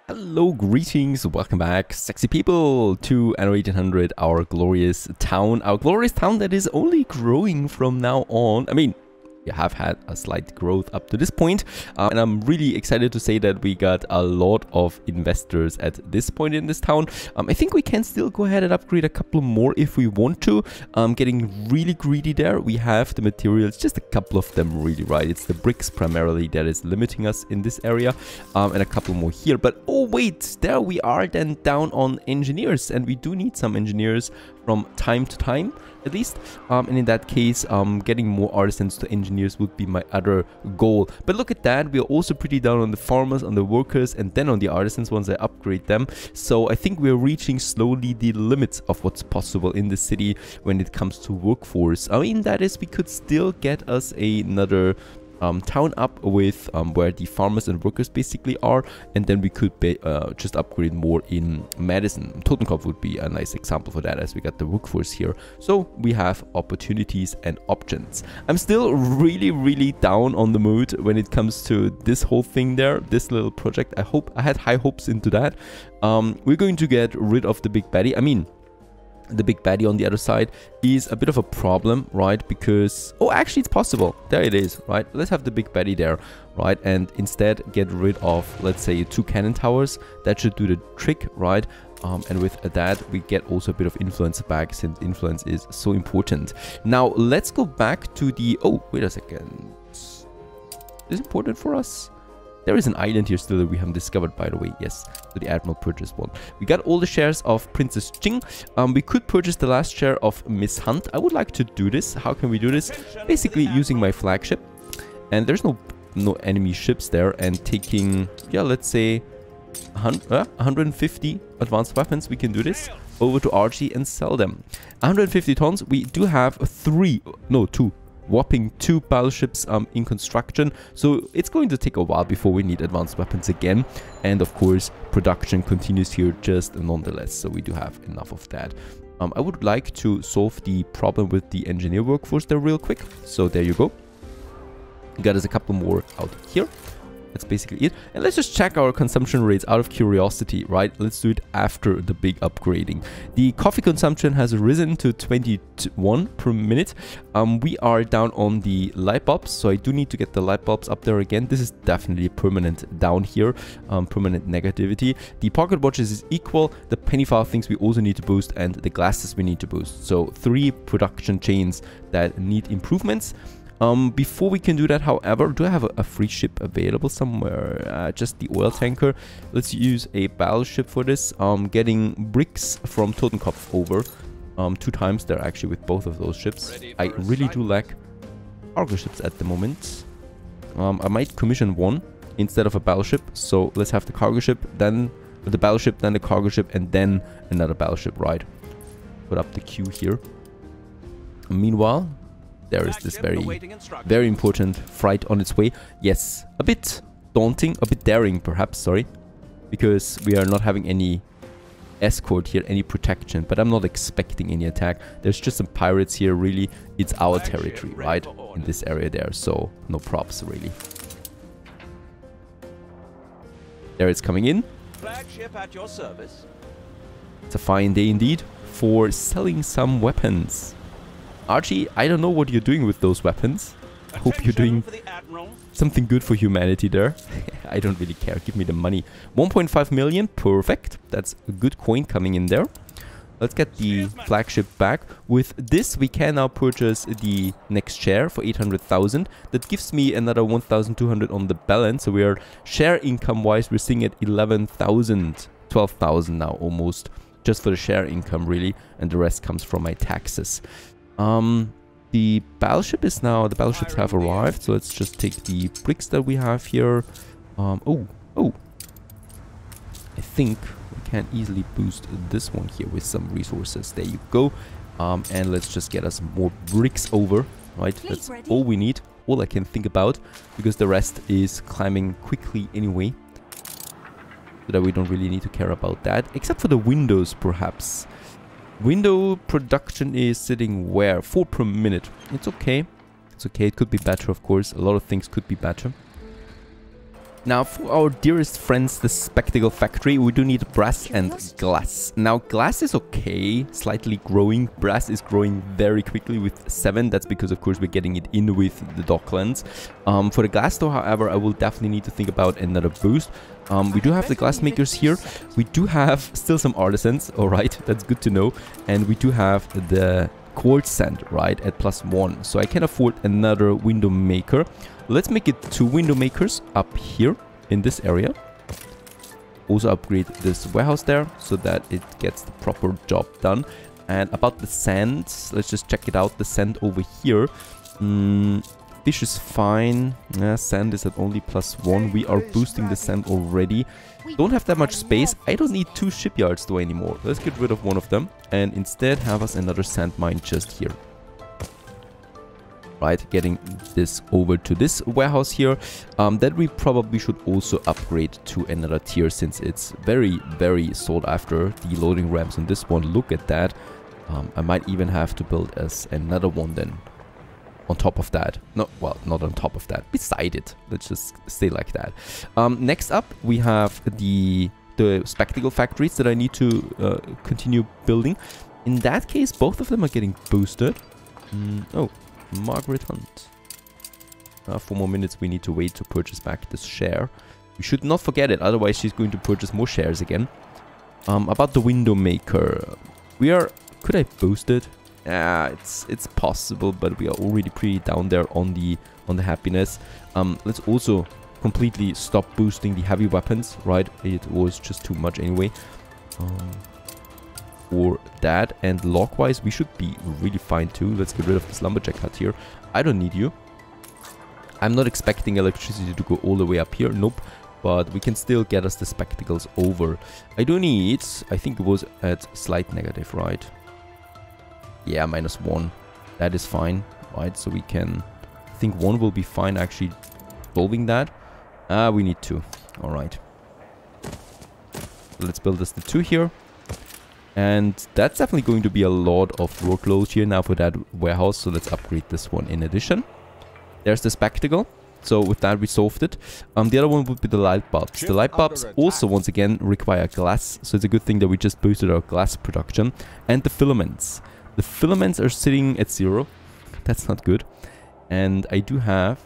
Hello, greetings, welcome back, sexy people, to Anno 1800, our glorious town that is only growing from now on. I mean, we have had a slight growth up to this point, and I'm really excited to say that we got a lot of investors at this point in this town. I think we can still go ahead and upgrade a couple more if we want to. Getting really greedy there. We have the materials, just a couple of them really, right? It's the bricks primarily that is limiting us in this area, and a couple more here. But oh wait, there we are then down on engineers, and we do need some engineers from time to time at least, and in that case getting more artisans to engineers would be my other goal. But look at that, we are also pretty down on the farmers, on the workers, and then on the artisans once I upgrade them. So I think we're reaching slowly the limits of what's possible in the city when it comes to workforce. I mean, that is, we could still get us another town up with where the farmers and workers basically are, and then we could just upgrade more in Madison. Totenkopf would be a nice example for that, as we got the workforce here. So we have opportunities and options. I'm still really down on the mood when it comes to this whole thing there, this little project. I had high hopes into that. We're going to get rid of the big baddie. I mean, the big baddie on the other side is a bit of a problem, right? Because, oh, actually it's possible. There it is, right? Let's have the big baddie there, right? And instead get rid of, let's say, 2 cannon towers. That should do the trick, right? And with that, we get also a bit of influence back, since influence is so important. Now, let's go back to the... Oh, wait a second. Is this important for us? There is an island here still that we haven't discovered, by the way. Yes, so the Admiral purchased one. We got all the shares of Princess Jing. We could purchase the last share of Miss Hunt. I would like to do this. How can we do this? Basically using my flagship. And there's no enemy ships there. And taking, yeah, let's say 150 advanced weapons. We can do this. Over to Archie and sell them. 150 tons. We do have 2 whopping 2 battleships in construction, so it's going to take a while before we need advanced weapons again. And of course, production continues here just nonetheless, so we do have enough of that. I would like to solve the problem with the engineer workforce there real quick, so there you go. Got us a couple more out here. That's basically it. And let's just check our consumption rates out of curiosity, right? Let's do it after the big upgrading. The coffee consumption has risen to 21 per minute. We are down on the light bulbs, so I do need to get the light bulbs up there again. This is definitely permanent down here, permanent negativity. The pocket watches is equal. The penny file things we also need to boost, and the glasses we need to boost. So 3 production chains that need improvements. Before we can do that, however, do I have a free ship available somewhere? Just the oil tanker. Let's use a battleship for this. Getting bricks from Totenkopf over 2 times there actually with both of those ships. I really do lack cargo ships at the moment. I might commission 1 instead of a battleship. So let's have the cargo ship, then the battleship, then the cargo ship, and then another battleship, right? Put up the queue here. Meanwhile, there is this very important freight on its way. Yes, a bit daunting, a bit daring perhaps, sorry. Because we are not having any escort here, any protection. But I'm not expecting any attack. There's just some pirates here, really. It's our territory, right? In this area there, so no props, really. There it's coming in. Flagship at your service. It's a fine day indeed for selling some weapons. Archie, I don't know what you're doing with those weapons. I hope you're doing something good for humanity there. I don't really care. Give me the money. 1.5 million. Perfect. That's a good coin coming in there. Let's get the flagship back. With this, we can now purchase the next share for 800,000. That gives me another 1,200 on the balance. So we are, share income-wise, we're sitting at 11,000. 12,000 now almost. Just for the share income, really. And the rest comes from my taxes. The battleship is now, the battleships have arrived, so let's just take the bricks that we have here. I think we can easily boost this one here with some resources. There you go. And let's just get us more bricks over, right? That's all we need, all I can think about, because the rest is climbing quickly anyway. So that we don't really need to care about that, except for the windows perhaps. Window production is sitting where? 4 per minute. It's okay. It's okay. It could be better, of course. A lot of things could be better. Now, for our dearest friends, the Spectacle Factory, we do need brass and glass. Now, glass is okay, slightly growing. Brass is growing very quickly with 7. That's because, of course, we're getting it in with the Docklands. For the glass, though, however, I will definitely need to think about another boost. We do have the glass makers here. We do have still some artisans, alright, that's good to know. And we do have the quartz sand, right, at +1. So I can afford another window maker. Let's make it 2 window makers up here in this area. Also upgrade this warehouse there so that it gets the proper job done. And about the sand, let's just check it out. The sand over here. Fish is fine. Sand is at only +1. We are boosting the sand already. Don't have that much space. I don't need 2 shipyards though anymore. Let's get rid of one of them and instead have us another sand mine just here. Right, getting this over to this warehouse here. That we probably should also upgrade to another tier since it's very, very sought after. The loading ramps on this one, look at that. I might even have to build as another one then. On top of that. No, well, not on top of that. Beside it. Let's just stay like that. Next up, we have the Spectacle Factories that I need to continue building. In that case, both of them are getting boosted. Oh. Margaret Hunt. 4 more minutes we need to wait to purchase back this share. We should not forget it, otherwise she's going to purchase more shares again. About the window maker. We are... Could I boost it? Yeah, it's possible, but we are already pretty down there on the happiness. Let's also completely stop boosting the heavy weapons, right? It was just too much anyway. For that, and log-wise we should be really fine too. Let's get rid of this lumberjack hut here. I don't need you. I'm not expecting electricity to go all the way up here, nope, but we can still get us the spectacles over. I do need, I think it was at slight negative, right? Yeah, -1. That is fine, right? So we can, I think 1 will be fine actually solving that. We need 2. All right, let's build us the 2 here. And that's definitely going to be a lot of workload here now for that warehouse. So let's upgrade this one in addition. There's the spectacle. So with that we solved it. The other one would be the light bulbs. The light bulbs also once again require glass. So it's a good thing that we just boosted our glass production. And the filaments. The filaments are sitting at 0. That's not good. And I do have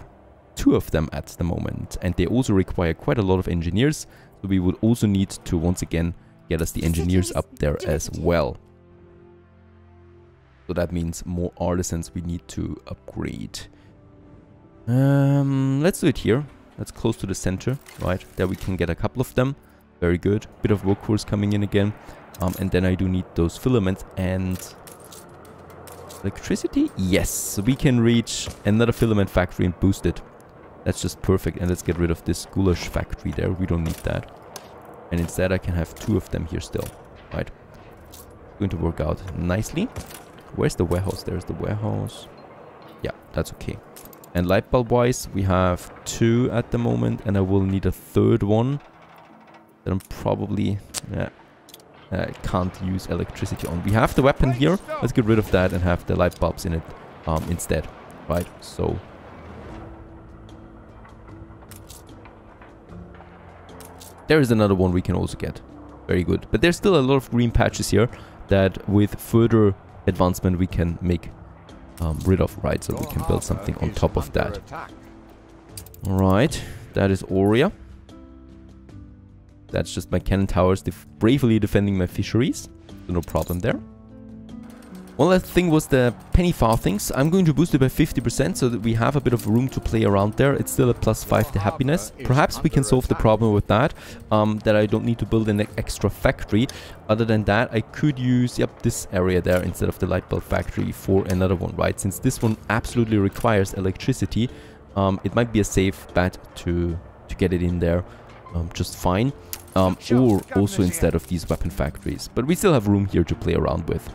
2 of them at the moment. And they also require quite a lot of engineers. So we would also need to once again get us the engineers up there as well. So that means more artisans we need to upgrade. Let's do it here. Let's close to the center, right? There we can get a couple of them. Very good. Bit of workforce coming in again. And then I do need those filaments and electricity. Yes, we can reach another filament factory and boost it. That's just perfect. And let's get rid of this goulash factory there. We don't need that. And instead I can have 2 of them here still, right? Going to work out nicely. Where's the warehouse? There's the warehouse. Yeah, that's okay. And light bulb wise, we have 2 at the moment, and I will need a 3rd one. That I'm probably can't use electricity on. We have the weapon here. Let's get rid of that and have the light bulbs in it instead, right? So there is another one we can also get. Very good. But there's still a lot of green patches here that with further advancement we can make rid of, right? So we can build something on top of that. Alright, that is Aurea. That's just my cannon towers bravely defending my fisheries. So no problem there. One last thing was the penny farthings. I'm going to boost it by 50% so that we have a bit of room to play around there. It's still a +5 to happiness. Perhaps we can solve the problem with that, that I don't need to build an extra factory. Other than that, I could use, this area there instead of the light bulb factory for another one, right? Since this one absolutely requires electricity, it might be a safe bet to get it in there just fine. Or also instead of these weapon factories. But we still have room here to play around with.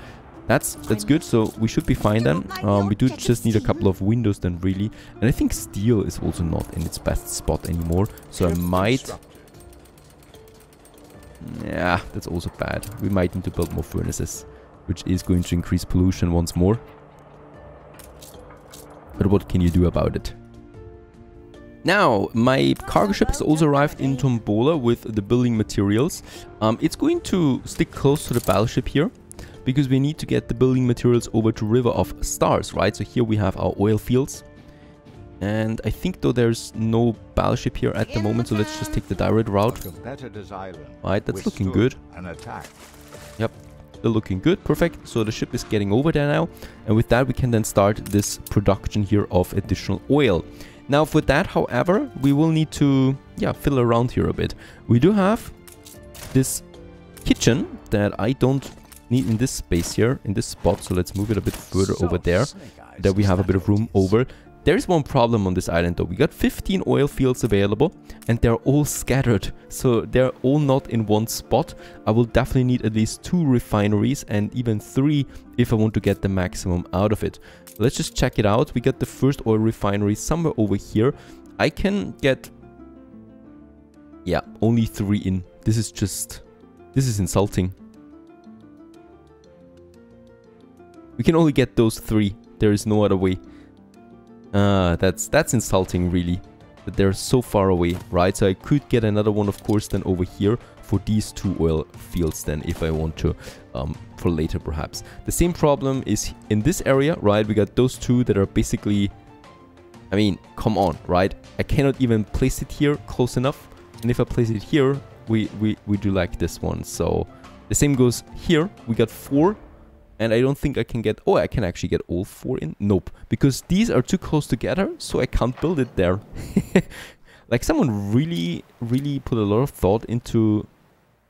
That's good, so we should be fine then. We do just need a couple of windows then really. And I think steel is also not in its best spot anymore. So I might... Yeah, that's also bad. We might need to build more furnaces, which is going to increase pollution once more. But what can you do about it? Now, my cargo ship has also arrived in Tombola with the building materials. It's going to stick close to the battleship here, because we need to get the building materials over to River of Stars, right? So here we have our oil fields. And I think though there's no battleship here at the moment, so let's just take the direct route. Right, that's looking good. Yep, they're looking good, perfect. So the ship is getting over there now. And with that we can then start this production here of additional oil. Now for that, however, we will need to, fiddle around here a bit. We do have this kitchen that I don't need in this space here, in this spot. So let's move it a bit further over there. There we have a bit of room over. There is one problem on this island though. We got 15 oil fields available and they're all scattered. So they're all not in one spot. I will definitely need at least 2 refineries and even 3 if I want to get the maximum out of it. Let's just check it out. We got the first oil refinery somewhere over here. I can get, only 3 in. This is insulting. We can only get those 3. There is no other way. That's insulting really, but they're so far away, right? So I could get another one, of course, then over here for these 2 oil fields then if I want to, for later perhaps. The same problem is in this area, right? We got those 2 that are basically, I mean, come on, right? I cannot even place it here close enough, and if I place it here, we do like this one. So the same goes here. We got 4. And I don't think I can get... Oh, I can actually get all 4 in. Nope. Because these are too close together, so I can't build it there. Like, someone really put a lot of thought into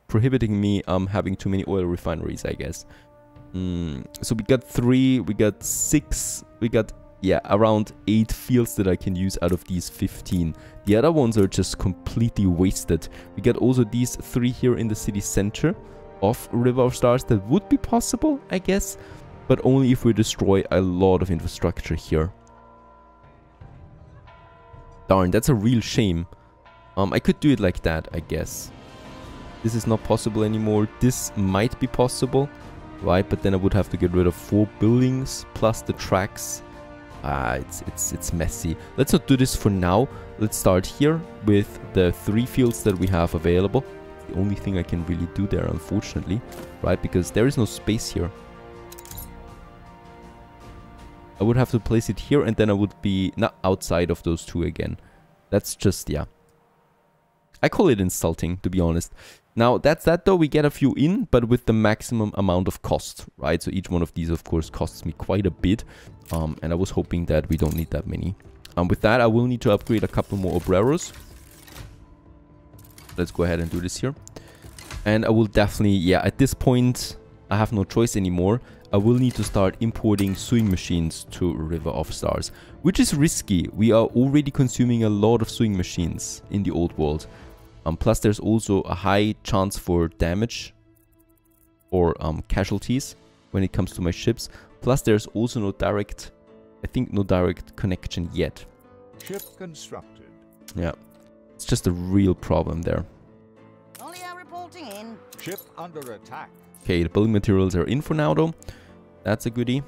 prohibiting me having too many oil refineries, I guess. So we got 3, we got 6, we got, around 8 fields that I can use out of these 15. The other ones are just completely wasted. We got also these 3 here in the city center of River of Stars. That would be possible, I guess, but only if we destroy a lot of infrastructure here. Darn, that's a real shame. I could do it like that, I guess. This is not possible anymore. This might be possible, right? But then I would have to get rid of 4 buildings plus the tracks. It's messy. Let's not do this for now. Let's start here with the 3 fields that we have available. The only thing I can really do there, unfortunately, right? Because there is no space here. I would have to place it here and then I would be not outside of those 2 again. That's just, I call it insulting, to be honest. Now, that's that though. We get a few in, but with the maximum amount of cost, right? So each one of these, of course, costs me quite a bit. And I was hoping that we don't need that many. With that, I will need to upgrade a couple more obreros. Let's go ahead and do this here. And I will definitely, at this point, I have no choice anymore. I will need to start importing sewing machines to River of Stars, which is risky. We are already consuming a lot of sewing machines in the old world. Plus, there's also a high chance for damage or casualties when it comes to my ships. Plus, there's also no direct connection yet. Ship constructed. Yeah. It's just a real problem there. Reporting in. Ship under attack. Okay, the building materials are in for now though. That's a goodie.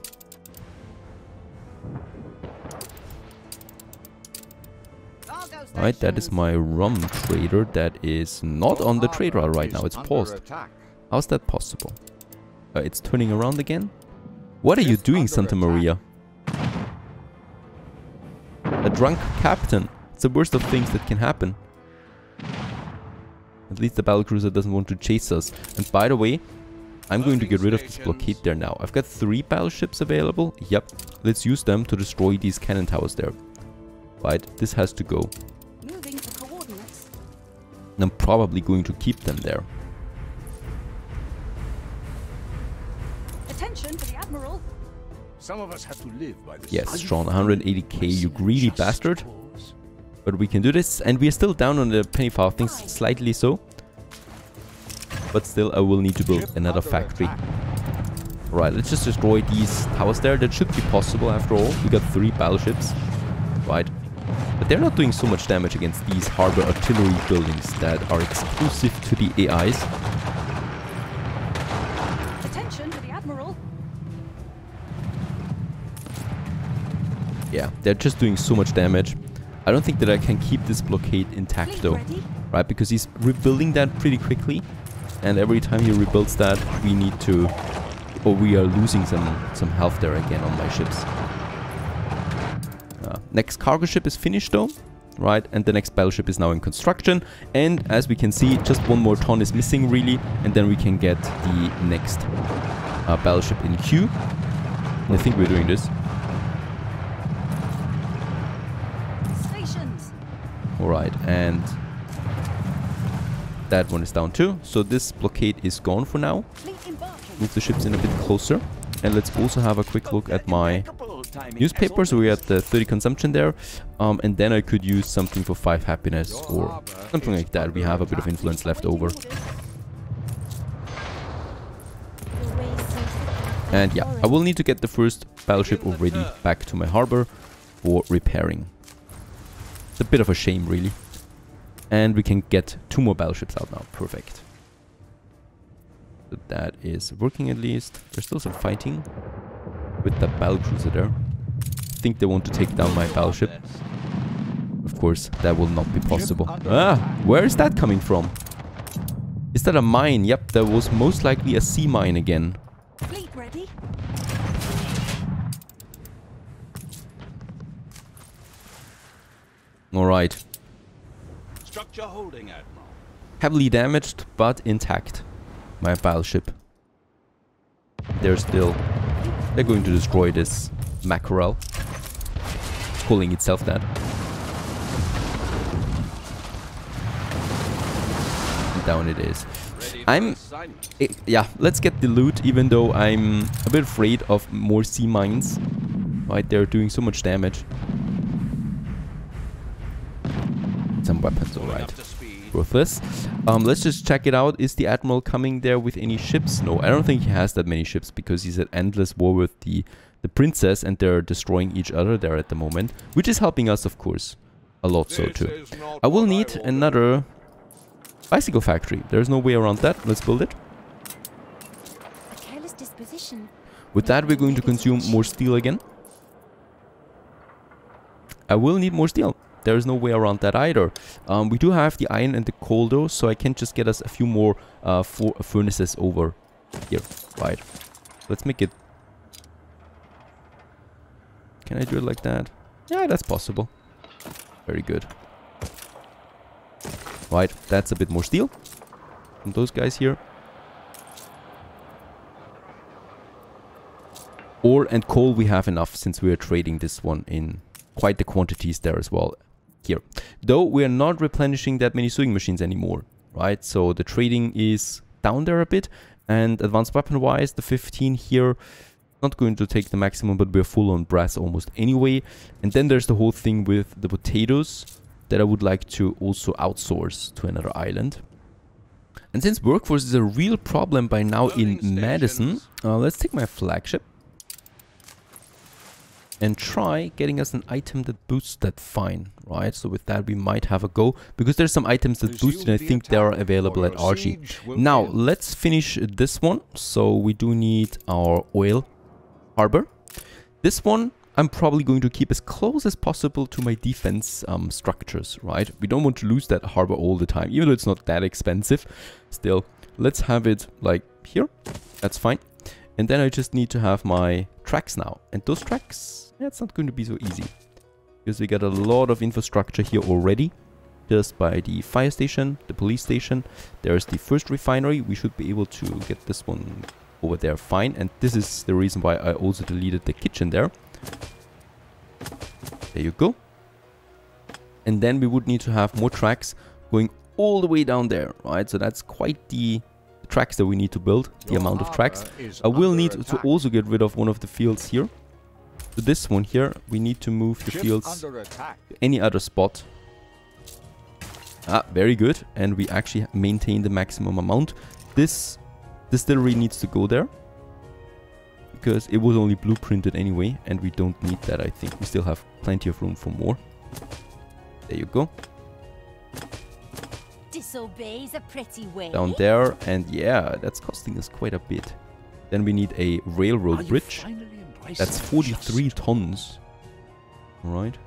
Right, that is my rum trader that is not on the trade route right now. It's paused. How's that possible? It's turning around again? What are you doing, Santa Maria? A drunk captain. It's the worst of things that can happen. At least the battlecruiser doesn't want to chase us. And by the way, I'm going to get rid of this blockade there now. I've got 3 battleships available. Yep, let's use them to destroy these cannon towers there. Right, this has to go. Moving to coordinates. And I'm probably going to keep them there. Attention to the Admiral. Some of us have to live by the Yes, Sean, 180k, you greedy bastard. But we can do this, and we are still down on the penny farthings, slightly so. But still, I will need to build another factory. Right, let's just destroy these towers there. That should be possible after all. We got 3 battleships. Right. But they're not doing so much damage against these harbor artillery buildings that are exclusive to the AIs. Attention to the Admiral. Yeah, they're just doing so much damage. I don't think that I can keep this blockade intact though, right? Because he's rebuilding that pretty quickly, and every time he rebuilds that, we need to, or we are losing some health there again on my ships. Next cargo ship is finished though, right? And the next battleship is now in construction. And as we can see, just one more ton is missing really, and then we can get the next battleship in queue. And I think we're doing this. Stations. All right, and that one is down too. So this blockade is gone for now. Move the ships in a bit closer. And let's also have a quick look at my newspapers. We're at the 30 consumption there. And then I could use something for 5 happiness or something like that. We have a bit of influence left over. And yeah, I will need to get the first battleship already back to my harbor for repairing. It's a bit of a shame really. And we can get 2 more battleships out now. Perfect. So that is working at least. There's still some fighting with that battlecruiser there. I think they want to take down my battleship. Of course, that will not be possible. Ah, where is that coming from? Is that a mine? Yep, that was most likely a sea mine again. Fleet ready. All right. Structure holding, Admiral. Heavily damaged, but intact. My battleship. They're going to destroy this mackerel. It's calling itself that. And down it is. Yeah, let's get the loot, even though I'm a bit afraid of more sea mines. Right, they're doing so much damage. Some weapons, alright. Worthless. Let's just check it out. Is the Admiral coming there with any ships? No, I don't think he has that many ships because he's at endless war with the Princess and they're destroying each other there at the moment. Which is helping us, of course. A lot so too. I will need another bicycle factory. There's no way around that. Let's build it. A careless disposition. With that, we're going to consume more steel again. I will need more steel. There is no way around that either. We do have the iron and the coal though, so I can just get us a few more furnaces over here. Right. Let's make it... Can I do it like that? Yeah, that's possible. Very good. Right, that's a bit more steel from those guys here. Ore and coal we have enough since we are trading this one in quite the quantities there as well. Here. Though we are not replenishing that many sewing machines anymore, right? So the trading is down there a bit, and advanced weapon wise, the 15 here, not going to take the maximum, but we're full on brass almost anyway. And then there's the whole thing with the potatoes that I would like to also outsource to another island. And since workforce is a real problem by now in Madison, let's take my flagship and try getting us an item that boosts that fine, right? So with that we might have a go, because there's some items that boost and I think they are available at RG. Now let's finish this one. So we do need our oil harbor. This one I'm probably going to keep as close as possible to my defense structures, right? We don't want to lose that harbor all the time, even though it's not that expensive. Still, let's have it like here. That's fine. And then I just need to have my tracks now. And those tracks, that's not going to be so easy. Because we got a lot of infrastructure here already. Just by the fire station, the police station. There's the first refinery. We should be able to get this one over there fine. And this is the reason why I also deleted the kitchen there. There you go. And then we would need to have more tracks going all the way down there, right? So that's quite the tracks that we need to build, the amount of tracks. I will need to also get rid of one of the fields here. So this one here, we need to move the fields to any other spot. Ah, very good. And we actually maintain the maximum amount. This distillery needs to go there, because it was only blueprinted anyway, and we don't need that, I think. We still have plenty of room for more. There you go. Disobeys a pretty way. Down there, and yeah, that's costing us quite a bit. Then we need a railroad bridge. That's 43 tons. Alright.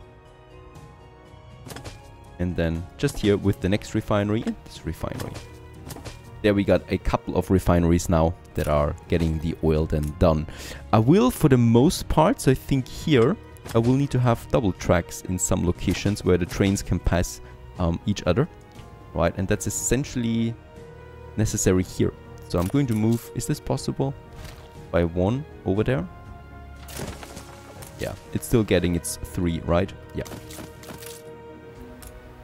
And then just here with the next refinery and this refinery. There we got a couple of refineries now that are getting the oil then done. I will, for the most part, so I think here, I will need to have double tracks in some locations where the trains can pass each other. Right, and that's essentially necessary here. So I'm going to move, is this possible? By 1 over there? Yeah, it's still getting its 3, right? Yeah.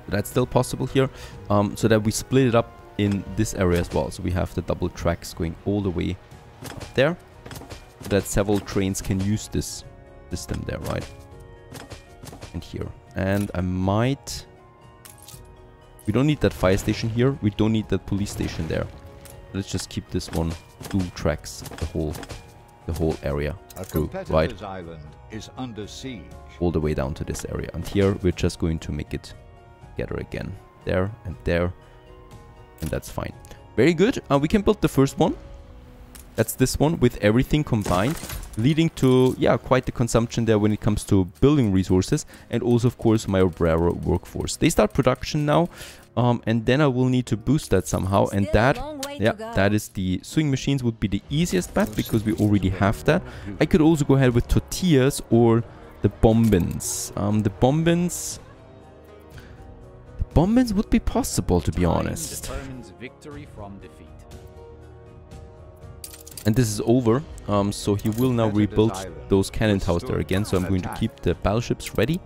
That's still possible here. So that we split it up in this area as well. So we have the double tracks going all the way up there. So that several trains can use this system there, right? And here. And I might... We don't need that fire station here. We don't need that police station there. Let's just keep this one dual tracks the whole area through, right? Island is under siege. All the way down to this area. And here we're just going to make it together again. There and there. And that's fine. Very good. We can build the first one. That's this one with everything combined, leading to, yeah, quite the consumption there when it comes to building resources, and also, of course, my obrero workforce. They start production now, and then I will need to boost that somehow, and that, yeah, that is the sewing machines would be the easiest bet because we already have that. I could also go ahead with tortillas or the bombins. The bombins would be possible, to be honest. Victory from defeat. And this is over, so he will now rebuild those cannon towers there again, so I'm going to keep the battleships ready.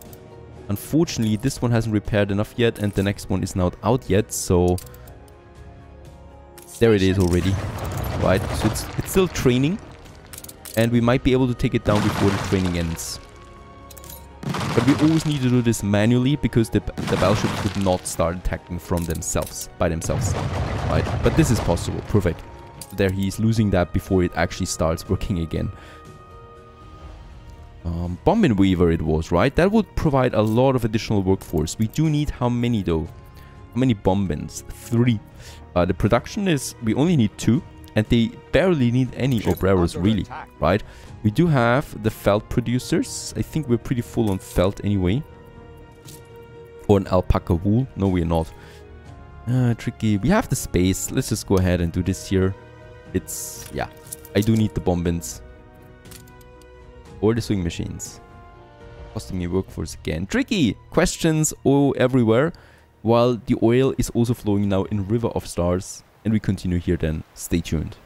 Unfortunately, this one hasn't repaired enough yet, and the next one is not out yet, so... There it is already, right? So it's still training, and we might be able to take it down before the training ends. But we always need to do this manually, because the battleships would not start attacking from themselves, by themselves, right? But this is possible, perfect. There he's losing that before it actually starts working again. Bombin Weaver it was, right? That would provide a lot of additional workforce. We do need how many though? How many bombins? 3. The production is, we only need 2. And they barely need any obreros really, right? We do have the felt producers. I think we're pretty full on felt anyway. Or an alpaca wool. No, we're not. Tricky. We have the space. Let's just go ahead and do this here. It's, yeah, I do need the bombins. Or the swing machines. Costing me workforce again. Tricky! Questions everywhere. While the oil is also flowing now in River of Stars. And we continue here then. Stay tuned.